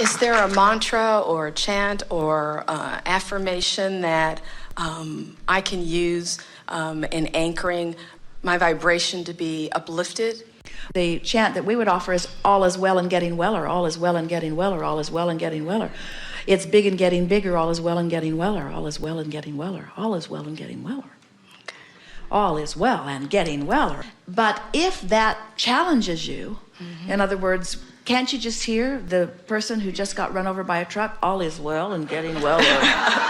Is there a mantra or a chant or affirmation that I can use in anchoring my vibration to be uplifted? The chant that we would offer is all is well and getting weller, all is well and getting weller, all is well and getting weller. It's big and getting bigger, all is well and getting weller, all is well and getting weller, all is well and getting weller. All is well and getting weller. But if that challenges you, in other words, can't you just hear the person who just got run over by a truck? All is well and getting weller.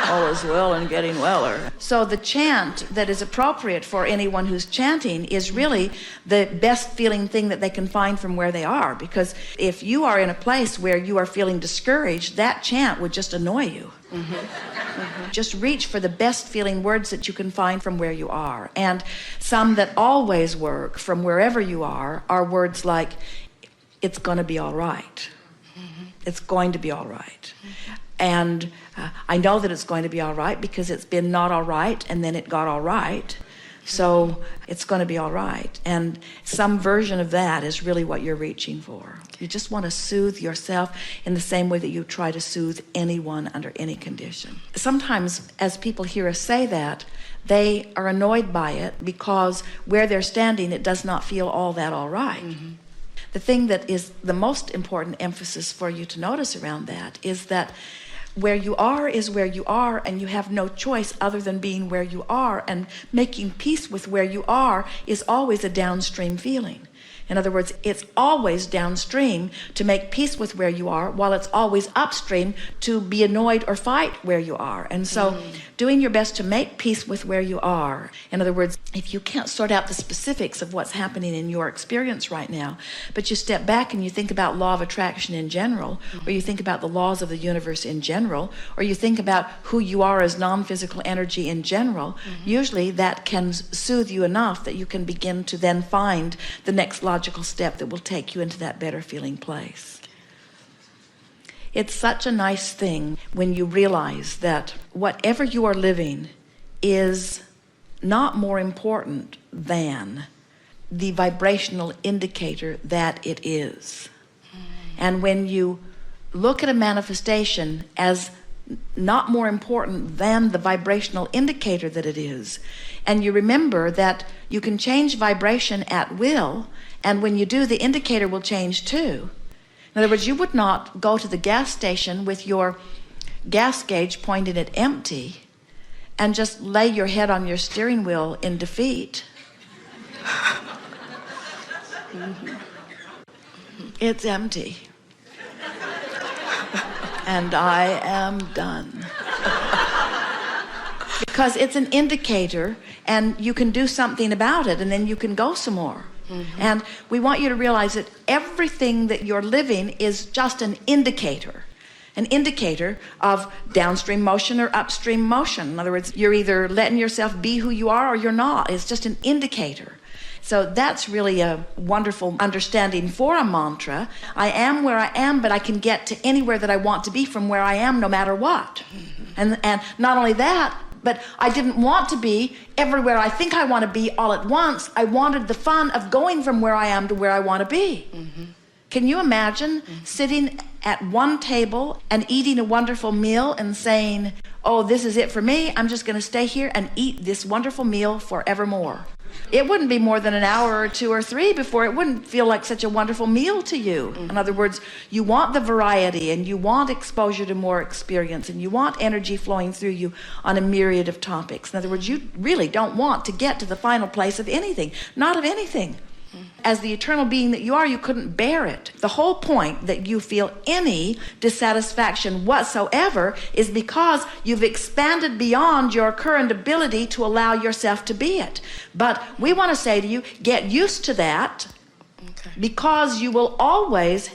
All is well and getting weller. So the chant that is appropriate for anyone who's chanting is really the best feeling thing that they can find from where they are. Because if you are in a place where you are feeling discouraged, that chant would just annoy you. Just reach for the best feeling words that you can find from where you are. And some that always work from wherever you are words like, it's going to be all right. It's going to be all right. And I know that it's going to be all right because it's been not all right and then it got all right. So it's going to be all right. And some version of that is really what you're reaching for. You just want to soothe yourself in the same way that you try to soothe anyone under any condition. Sometimes as people hear us say that, they are annoyed by it because where they're standing, it does not feel all that all right. The thing that is the most important emphasis for you to notice around that is that where you are is where you are, and you have no choice other than being where you are, and making peace with where you are is always a downstream feeling. In other words, it's always downstream to make peace with where you are, while it's always upstream to be annoyed or fight where you are. And so doing your best to make peace with where you are. In other words, if you can't sort out the specifics of what's happening in your experience right now, but you step back and you think about law of attraction in general, or you think about the laws of the universe in general, or you think about who you are as non-physical energy in general, usually that can soothe you enough that you can begin to then find the next logical step that will take you into that better feeling place. It's such a nice thing when you realize that whatever you are living is not more important than the vibrational indicator that it is. And when you look at a manifestation as not more important than the vibrational indicator that it is, and you remember that you can change vibration at will, and when you do, the indicator will change too. In other words, you would not go to the gas station with your gas gauge pointed at empty and just lay your head on your steering wheel in defeat. It's empty. And I am done. Because it's an indicator, and you can do something about it, and then you can go some more. And we want you to realize that everything that you're living is just an indicator of downstream motion or upstream motion. In other words, you're either letting yourself be who you are or you're not. It's just an indicator. So that's really a wonderful understanding for a mantra. I am where I am, but I can get to anywhere that I want to be from where I am no matter what. And not only that, but I didn't want to be everywhere I think I want to be all at once. I wanted the fun of going from where I am to where I want to be. Can you imagine sitting at one table and eating a wonderful meal and saying, oh, this is it for me. I'm just going to stay here and eat this wonderful meal forevermore. It wouldn't be more than an hour or 2 or 3 before it wouldn't feel like such a wonderful meal to you. In other words, you want the variety, and you want exposure to more experience, and you want energy flowing through you on a myriad of topics. In other words, you really don't want to get to the final place of anything, not of anything. As the eternal being that you are, you couldn't bear it. The whole point that you feel any dissatisfaction whatsoever is because you've expanded beyond your current ability to allow yourself to be it. But we want to say to you, get used to that, because you will always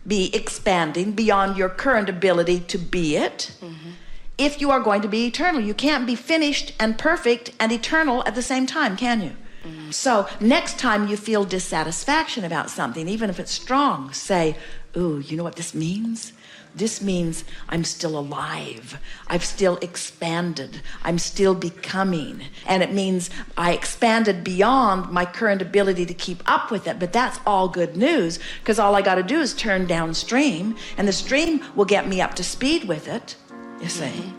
be expanding beyond your current ability to be it. If you are going to be eternal, you can't be finished and perfect and eternal at the same time, can you? So next time you feel dissatisfaction about something, even if it's strong, say, ooh, you know what this means? This means I'm still alive. I've still expanded. I'm still becoming. And it means I expanded beyond my current ability to keep up with it. But that's all good news, because all I got to do is turn downstream, and the stream will get me up to speed with it, you see.